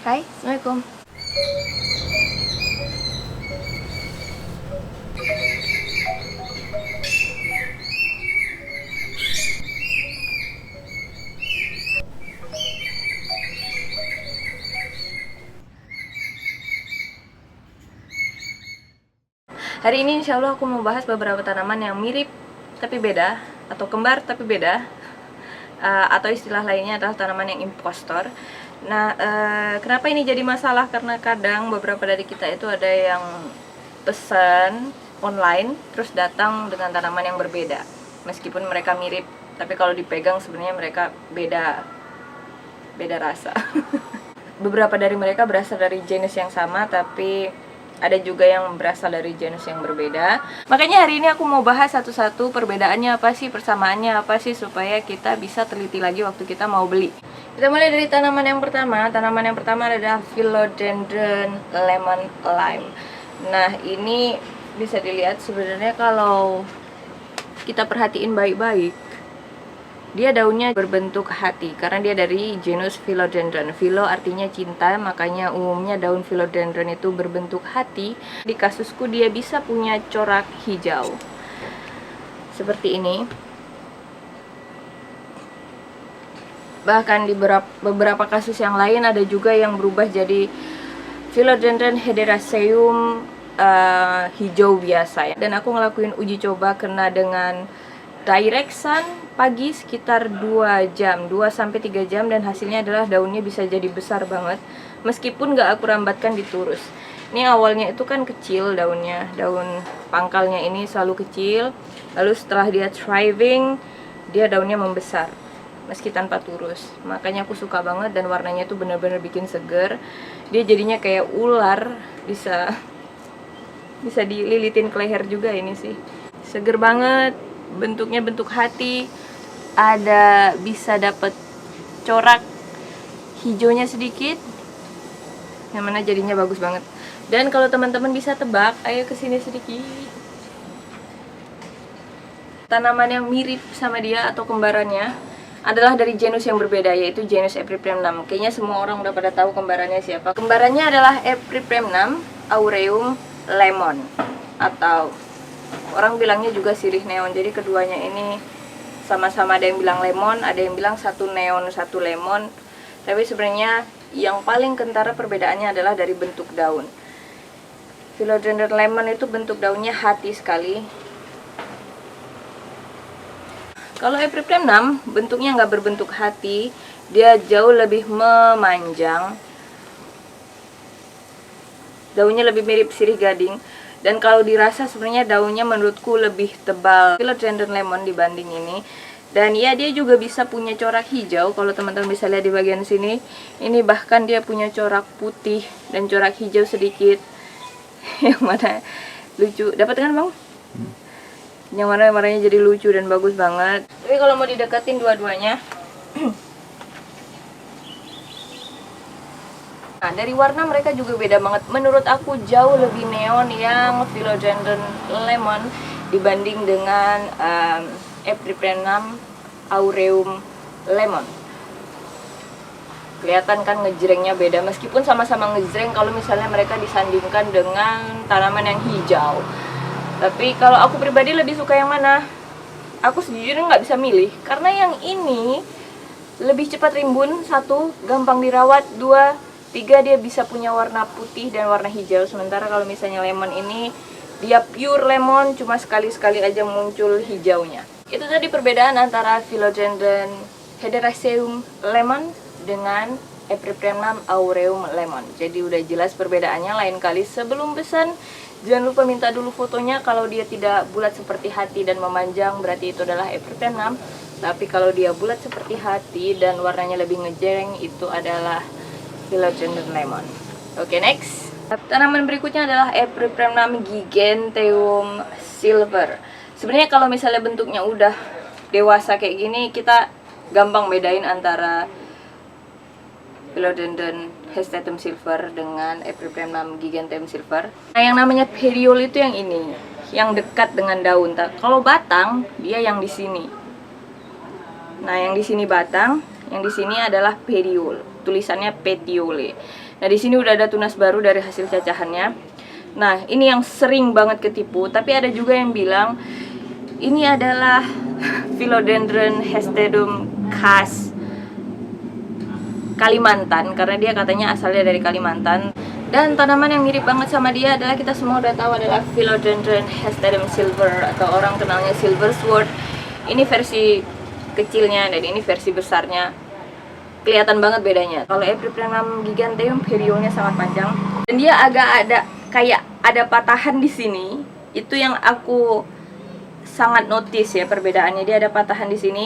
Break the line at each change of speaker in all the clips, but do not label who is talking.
Hai, Assalamualaikum. Hari ini insya Allah aku mau bahas beberapa tanaman yang mirip tapi beda, atau kembar tapi beda, atau istilah lainnya adalah tanaman yang impostor. Nah, kenapa ini jadi masalah? Karena kadang beberapa dari kita itu ada yang pesan online terus datang dengan tanaman yang berbeda, meskipun mereka mirip, tapi kalau dipegang sebenarnya mereka beda rasa. Beberapa dari mereka berasal dari genus yang sama, tapi ada juga yang berasal dari genus yang berbeda. Makanya hari ini aku mau bahas satu-satu perbedaannya apa sih, persamaannya apa sih, supaya kita bisa teliti lagi waktu kita mau beli. Kita mulai dari tanaman yang pertama. Tanaman yang pertama adalah Philodendron Lemon Lime. Nah, ini bisa dilihat sebenarnya kalau kita perhatiin baik-baik, dia daunnya berbentuk hati karena dia dari genus Philodendron. Philo artinya cinta, makanya umumnya daun Philodendron itu berbentuk hati. Di kasusku dia bisa punya corak hijau seperti ini. Bahkan di beberapa kasus yang lain ada juga yang berubah jadi Philodendron hederaceum hijau biasa ya. Dan aku ngelakuin uji coba kena dengan direct sun pagi sekitar 2 jam, 2-3 jam, dan hasilnya adalah daunnya bisa jadi besar banget meskipun gak aku rambatkan di turus. Ini awalnya itu kan kecil daunnya, daun pangkalnya ini selalu kecil, lalu setelah dia thriving dia daunnya membesar meski tanpa turus. Makanya aku suka banget, dan warnanya tuh bener-bener bikin seger. Dia jadinya kayak ular, bisa dililitin ke leher juga. Ini sih seger banget, bentuknya bentuk hati, ada bisa dapat corak hijaunya sedikit, yang mana jadinya bagus banget. Dan kalau teman-teman bisa tebak, ayo kesini sedikit, tanaman yang mirip sama dia atau kembarannya adalah dari genus yang berbeda, yaitu genus Epipremnum. Kayaknya semua orang udah pada tahu kembarannya siapa. Kembarannya adalah Epipremnum aureum lemon, atau orang bilangnya juga sirih neon. Jadi keduanya ini sama-sama, ada yang bilang lemon, ada yang bilang satu neon satu lemon. Tapi sebenarnya yang paling kentara perbedaannya adalah dari bentuk daun. Philodendron lemon itu bentuk daunnya hati sekali. Kalau Epipremnum bentuknya nggak berbentuk hati, dia jauh lebih memanjang. Daunnya lebih mirip sirih gading. Dan kalau dirasa sebenarnya daunnya menurutku lebih tebal Philodendron lemon dibanding ini. Dan ya, dia juga bisa punya corak hijau. Kalau teman-teman bisa lihat di bagian sini, ini bahkan dia punya corak putih dan corak hijau sedikit. Yang mana lucu. Dapat kan bang? Yang mana warnanya jadi lucu dan bagus banget. Tapi kalau mau dideketin dua-duanya, nah, dari warna mereka juga beda banget. Menurut aku jauh lebih neon yang Philodendron lemon dibanding dengan Epipremnum aureum lemon. Kelihatan kan ngejrengnya beda, meskipun sama-sama ngejreng kalau misalnya mereka disandingkan dengan tanaman yang hijau. Tapi kalau aku pribadi lebih suka yang mana? Aku sejujurnya nggak bisa milih, karena yang ini lebih cepat rimbun, satu, gampang dirawat, dua, tiga, dia bisa punya warna putih dan warna hijau. Sementara kalau misalnya lemon ini, dia pure lemon, cuma sekali-sekali aja muncul hijaunya. Itu tadi perbedaan antara Philodendron hederaceum lemon dengan Epipremnum aureum lemon. Jadi udah jelas perbedaannya. Lain kali sebelum pesan, jangan lupa minta dulu fotonya. Kalau dia tidak bulat seperti hati dan memanjang, berarti itu adalah Epipremnum. Tapi kalau dia bulat seperti hati dan warnanya lebih ngejreng, itu adalah Philodendron lemon. Oke, next. Tanaman berikutnya adalah Epipremnum giganteum silver. Sebenarnya kalau misalnya bentuknya udah dewasa kayak gini, kita gampang bedain antara Philodendron hestatum silver dengan Epipremnum giganteum silver. Nah, yang namanya petiole itu yang ini, yang dekat dengan daun. Kalau batang, dia yang di sini. Nah, yang di sini batang, yang di sini adalah petiole. tulisannya petiole. Nah di sini udah ada tunas baru dari hasil cacahannya. Nah ini yang sering banget ketipu, tapi ada juga yang bilang ini adalah Philodendron hestedum khas Kalimantan, karena dia katanya asalnya dari Kalimantan. Dan tanaman yang mirip banget sama dia adalah, kita semua udah tahu, adalah Philodendron hestedum silver, atau orang kenalnya silver sword. Ini versi kecilnya dan ini versi besarnya. Kelihatan banget bedanya. Kalau Epipremnum giganteum periolnya sangat panjang dan dia agak ada kayak ada patahan di sini. Itu yang aku sangat notice ya, perbedaannya. Dia ada patahan di sini.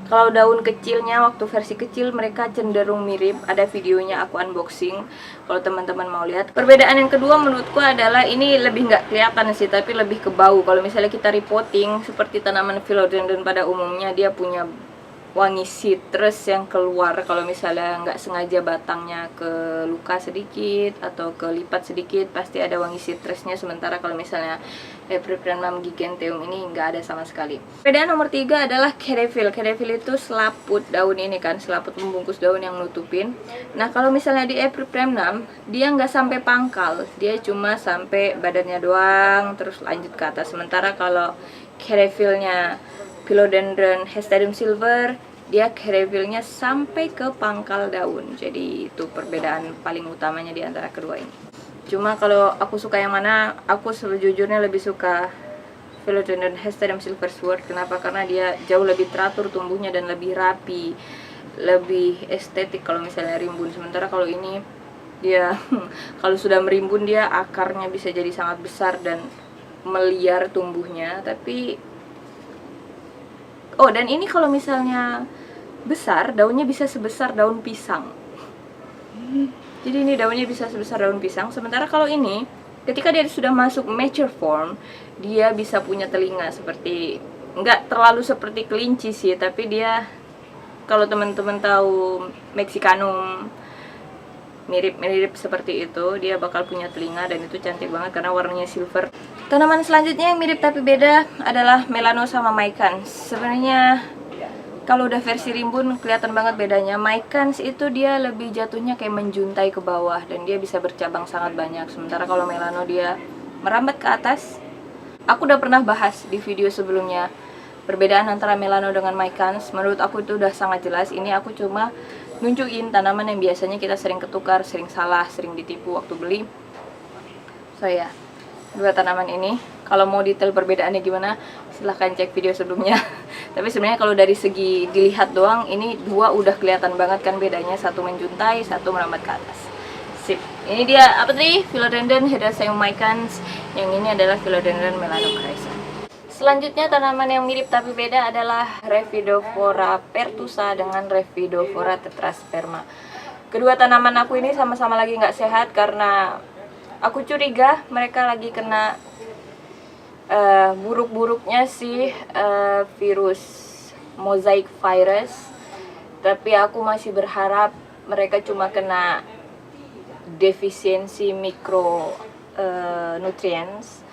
Kalau daun kecilnya, waktu versi kecil mereka cenderung mirip. Ada videonya aku unboxing kalau teman-teman mau lihat. Perbedaan yang kedua menurutku adalah ini lebih nggak kelihatan sih, tapi lebih ke bau. Kalau misalnya kita repotting seperti tanaman Philodendron pada umumnya, dia punya wangi citrus yang keluar kalau misalnya nggak sengaja batangnya ke luka sedikit atau kelipat sedikit, pasti ada wangi citrusnya. Sementara kalau misalnya Epipremnum giganteum ini nggak ada sama sekali. Perbedaan nomor 3 adalah Kedevil. Kedevil itu selaput daun ini kan, selaput membungkus daun yang nutupin. Nah kalau misalnya di Epipremnum, dia nggak sampai pangkal, dia cuma sampai badannya doang terus lanjut ke atas. Sementara kalau Kedevilnya Philodendron hestedum silver, dia kedevilnya sampai ke pangkal daun. Jadi itu perbedaan paling utamanya di antara kedua ini. Cuma kalau aku suka yang mana, aku sejujurnya lebih suka Philodendron hestedum silver sword. Kenapa? Karena dia jauh lebih teratur tumbuhnya dan lebih rapi, lebih estetik kalau misalnya rimbun. Sementara kalau ini dia kalau sudah merimbun, dia akarnya bisa jadi sangat besar dan meliar tumbuhnya. Tapi oh, dan ini kalau misalnya besar, daunnya bisa sebesar daun pisang. Jadi ini daunnya bisa sebesar daun pisang. Sementara kalau ini, ketika dia sudah masuk mature form, dia bisa punya telinga seperti, nggak terlalu seperti kelinci sih, tapi dia, kalau teman-teman tahu Mexicanum, mirip-mirip seperti itu. Dia bakal punya telinga dan itu cantik banget karena warnanya silver. Tanaman selanjutnya yang mirip tapi beda adalah Melano sama Mycans. Sebenarnya kalau udah versi rimbun kelihatan banget bedanya. Mycans itu dia lebih jatuhnya kayak menjuntai ke bawah dan dia bisa bercabang sangat banyak. Sementara kalau Melano dia merambat ke atas. Aku udah pernah bahas di video sebelumnya perbedaan antara Melano dengan Mycans. Menurut aku itu udah sangat jelas. Ini aku cuma nunjukin tanaman yang biasanya kita sering ketukar, sering salah, sering ditipu waktu beli. So ya, dua tanaman ini, kalau mau detail perbedaannya gimana, silahkan cek video sebelumnya. Tapi sebenarnya kalau dari segi dilihat doang, ini dua udah kelihatan banget kan bedanya. Satu menjuntai, satu merambat ke atas. Sip. Ini dia apa tadi? Philodendron Hedraceum Mycans. Yang ini adalah Philodendron Melanochrysa. Selanjutnya tanaman yang mirip tapi beda adalah Rhaphidophora pertusa dengan Rhaphidophora tetrasperma. Kedua tanaman aku ini sama-sama lagi nggak sehat karena aku curiga mereka lagi kena buruk-buruknya sih virus mosaic virus. Tapi aku masih berharap mereka cuma kena defisiensi mikronutrients.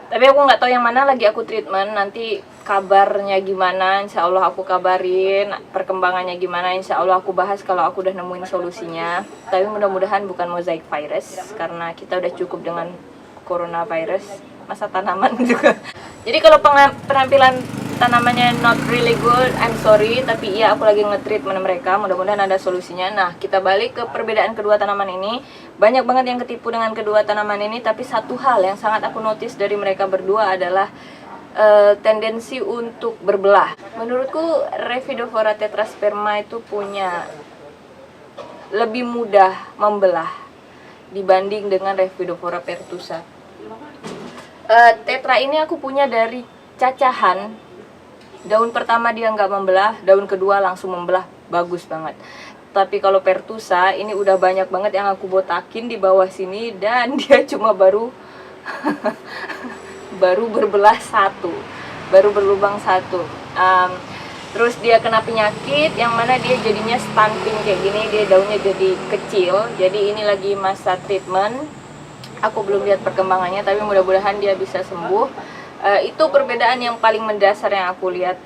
Tapi aku nggak tahu yang mana lagi aku treatment. Nanti kabarnya gimana, insya Allah aku kabarin. Perkembangannya gimana, insya Allah aku bahas kalau aku udah nemuin solusinya. Tapi mudah-mudahan bukan mosaic virus, karena kita udah cukup dengan coronavirus. Masa tanaman juga. Jadi kalau penampilan tanamannya not really good, I'm sorry. Tapi iya, aku lagi nge-treatment mereka. Mudah-mudahan ada solusinya. Nah, kita balik ke perbedaan kedua tanaman ini. Banyak banget yang ketipu dengan kedua tanaman ini. Tapi satu hal yang sangat aku notice dari mereka berdua adalah tendensi untuk berbelah. Menurutku Rhaphidophora tetrasperma itu punya lebih mudah membelah dibanding dengan Rhaphidophora pertusa. Tetra ini aku punya dari cacahan. Daun pertama dia nggak membelah, daun kedua langsung membelah, bagus banget. Tapi kalau pertusa ini udah banyak banget yang aku botakin di bawah sini dan dia cuma baru berbelah satu, baru berlubang satu. Terus dia kena penyakit yang mana dia jadinya stunting kayak gini, dia daunnya jadi kecil. Jadi ini lagi masa treatment. Aku belum lihat perkembangannya, tapi mudah-mudahan dia bisa sembuh. Itu perbedaan yang paling mendasar yang aku lihat.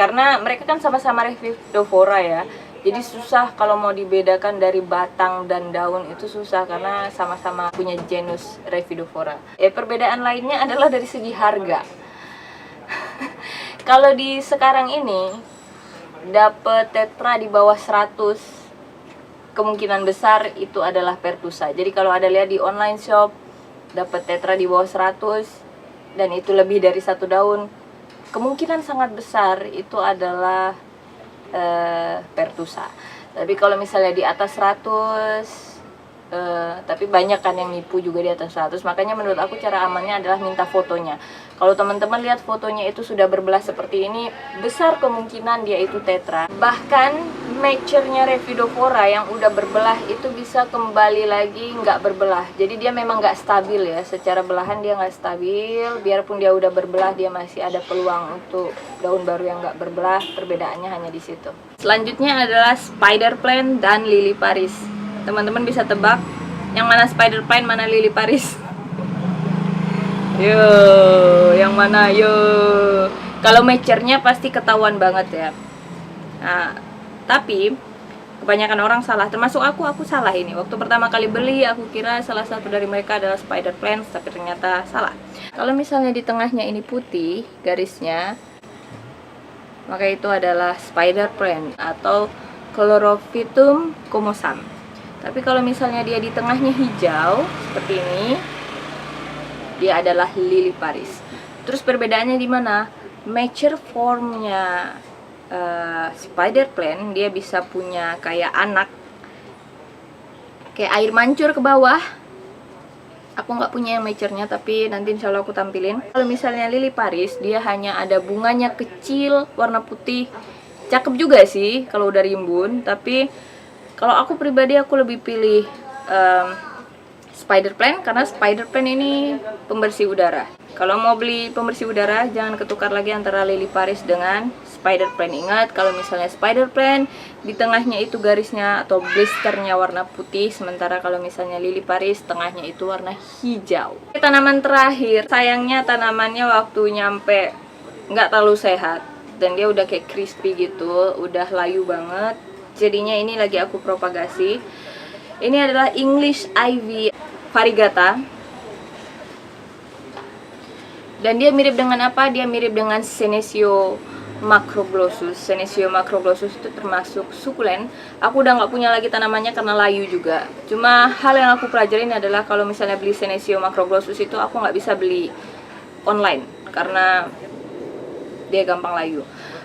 karena mereka kan sama-sama Rhaphidophora ya. Jadi susah kalau mau dibedakan dari batang dan daun, itu susah karena sama-sama punya genus Rhaphidophora. Perbedaan lainnya adalah dari segi harga. Kalau di sekarang ini dapat tetra di bawah 100, kemungkinan besar itu adalah Pertusa. Jadi kalau ada lihat di online shop dapat tetra di bawah 100 dan itu lebih dari 1 daun, kemungkinan sangat besar itu adalah Pertusa. Tapi kalau misalnya di atas 100, tapi banyak kan yang nipu juga di atas 100, makanya menurut aku cara amannya adalah minta fotonya. Kalau teman-teman lihat fotonya itu sudah berbelah seperti ini, besar kemungkinan dia itu tetra. Bahkan mature-nya Rhaphidophora yang udah berbelah itu bisa kembali lagi nggak berbelah. Jadi dia memang nggak stabil ya, secara belahan dia nggak stabil. Biarpun dia udah berbelah, dia masih ada peluang untuk daun baru yang nggak berbelah. Perbedaannya hanya di situ. Selanjutnya adalah spider plant dan lily Paris. Teman-teman bisa tebak yang mana spider plant, mana lily Paris? Yo, yang mana yo? Kalau mature-nya pasti ketahuan banget ya. Nah, tapi kebanyakan orang salah, termasuk aku salah ini. Waktu pertama kali beli, aku kira salah satu dari mereka adalah spider plant, tapi ternyata salah. Kalau misalnya di tengahnya ini putih garisnya, maka itu adalah spider plant atau Chlorophytum comosam. Tapi kalau misalnya dia di tengahnya hijau seperti ini, dia adalah lily Paris. Terus perbedaannya di mana? Mature formnya spider plant, dia bisa punya kayak anak, kayak air mancur ke bawah. Aku nggak punya yang mature-nya, tapi nanti insya Allah aku tampilin. Kalau misalnya lily Paris, dia hanya ada bunganya kecil, warna putih. Cakep juga sih kalau udah rimbun, tapi kalau aku pribadi aku lebih pilih spider plant, karena spider plant ini pembersih udara. Kalau mau beli pembersih udara, jangan ketukar lagi antara lily Paris dengan spider plant. Ingat, kalau misalnya spider plant di tengahnya itu garisnya atau blisternya warna putih, sementara kalau misalnya lily Paris tengahnya itu warna hijau. Tanaman terakhir, sayangnya tanamannya waktu nyampe nggak terlalu sehat dan dia udah kayak crispy gitu, udah layu banget. Jadinya ini lagi aku propagasi. Ini adalah English Ivy variegata. Dan dia mirip dengan apa? Dia mirip dengan Senecio macroglossus. Senecio macroglossus itu termasuk sukulen. Aku udah nggak punya lagi tanamannya karena layu juga. Cuma hal yang aku pelajarin adalah kalau misalnya beli Senecio macroglossus itu aku nggak bisa beli online karena dia gampang layu.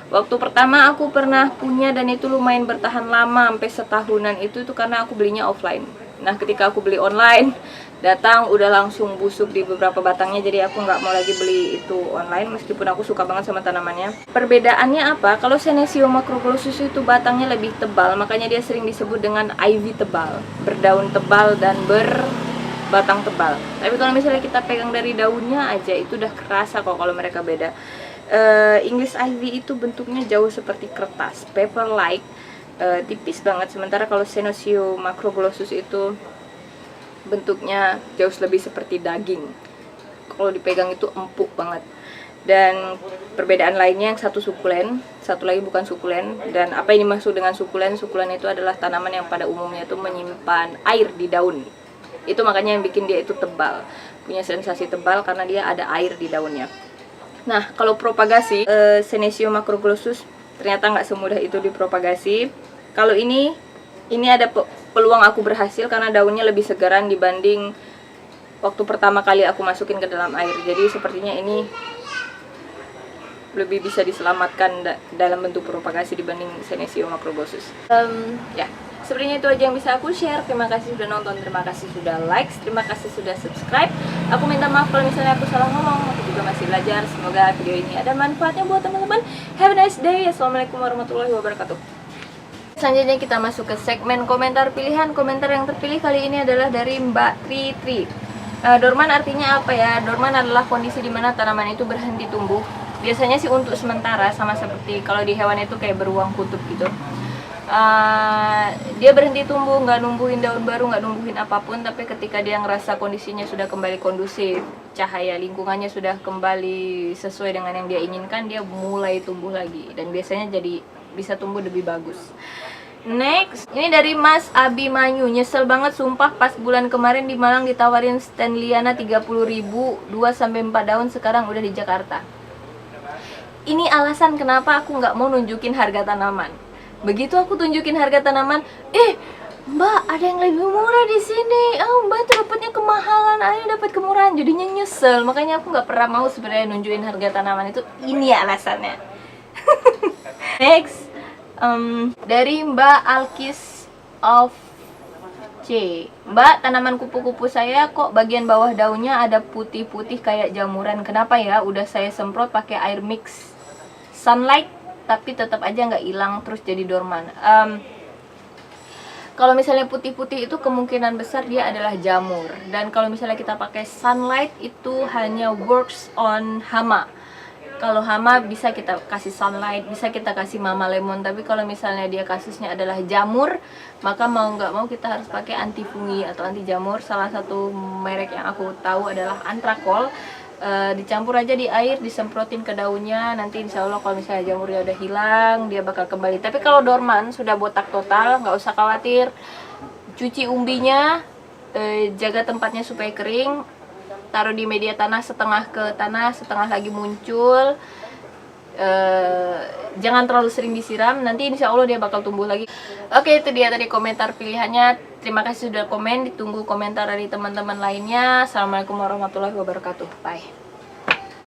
Waktu pertama aku pernah punya dan itu lumayan bertahan lama, sampai setahunan itu karena aku belinya offline. Nah, ketika aku beli online, datang udah langsung busuk di beberapa batangnya, jadi aku nggak mau lagi beli itu online meskipun aku suka banget sama tanamannya. Perbedaannya apa? Kalau Senecio macroglossus itu batangnya lebih tebal, makanya dia sering disebut dengan ivy tebal, berdaun tebal dan berbatang tebal. Tapi kalau misalnya kita pegang dari daunnya aja itu udah kerasa kok kalau mereka beda. English Ivy itu bentuknya jauh seperti kertas, paper like, tipis banget. Sementara kalau Senecio macroglossus itu bentuknya jauh lebih seperti daging. Kalau dipegang itu empuk banget. Dan perbedaan lainnya, yang satu sukulen, satu lagi bukan sukulen. Dan apa yang dimaksud dengan sukulen? Sukulen itu adalah tanaman yang pada umumnya itu menyimpan air di daun. Itu makanya yang bikin dia itu tebal, punya sensasi tebal karena dia ada air di daunnya. Nah, kalau propagasi, Senecio macroglossus ternyata nggak semudah itu dipropagasi. Kalau ini ada peluang aku berhasil karena daunnya lebih segaran dibanding waktu pertama kali aku masukin ke dalam air. Jadi sepertinya ini lebih bisa diselamatkan dalam bentuk propagasi dibanding Senecio macroglossus. Ya, sepertinya itu aja yang bisa aku share. Terima kasih sudah nonton, terima kasih sudah like, terima kasih sudah subscribe. Aku minta maaf kalau misalnya aku salah ngomong, aku juga masih belajar. Semoga video ini ada manfaatnya buat teman-teman. Have a nice day. Assalamualaikum warahmatullahi wabarakatuh. Selanjutnya kita masuk ke segmen komentar pilihan. Komentar yang terpilih kali ini adalah dari Mbak Tri. Dorman artinya apa ya? Dorman adalah kondisi di mana tanaman itu berhenti tumbuh. Biasanya sih untuk sementara, sama seperti kalau di hewan itu kayak beruang kutub gitu. Dia berhenti tumbuh, nggak numbuhin daun baru, nggak numbuhin apapun. Tapi ketika dia ngerasa kondisinya sudah kembali kondusif, cahaya lingkungannya sudah kembali sesuai dengan yang dia inginkan, dia mulai tumbuh lagi, dan biasanya jadi bisa tumbuh lebih bagus. Next, ini dari Mas Abimanyu. Nyesel banget sumpah, pas bulan kemarin di Malang ditawarin Stanleyana 30.000, 2-4 daun, sekarang udah di Jakarta. Ini alasan kenapa aku nggak mau nunjukin harga tanaman. Begitu aku tunjukin harga tanaman, Mbak, ada yang lebih murah di sini. Mbak tuh dapatnya kemahalan, ayo dapat kemurahan. Jadinya nyesel. Makanya aku nggak pernah mau sebenarnya nunjukin harga tanaman itu. Ini alasannya. Next, dari Mbak Alkis of C. Mbak, tanaman kupu-kupu saya kok bagian bawah daunnya ada putih-putih kayak jamuran. Kenapa ya? Udah saya semprot pakai air mix sunlight, tapi tetap aja nggak hilang, terus jadi dorman. Kalau misalnya putih-putih itu kemungkinan besar dia adalah jamur. Dan kalau misalnya kita pakai sunlight itu hanya works on hama. Kalau hama bisa kita kasih sunlight, bisa kita kasih mama lemon. Tapi kalau misalnya dia kasusnya adalah jamur, maka mau nggak mau kita harus pakai anti fungi atau anti jamur. Salah satu merek yang aku tahu adalah Antrakol. Dicampur aja di air, disemprotin ke daunnya, nanti insya Allah kalau misalnya jamurnya udah hilang, dia bakal kembali. Tapi kalau dorman sudah botak total, nggak usah khawatir. Cuci umbinya, jaga tempatnya supaya kering, taruh di media tanah, setengah ke tanah, setengah lagi muncul. Jangan terlalu sering disiram, nanti insya Allah dia bakal tumbuh lagi. Oke, itu dia tadi komentar pilihannya. Terima kasih sudah komen, ditunggu komentar dari teman-teman lainnya. Assalamualaikum warahmatullahi wabarakatuh. Bye.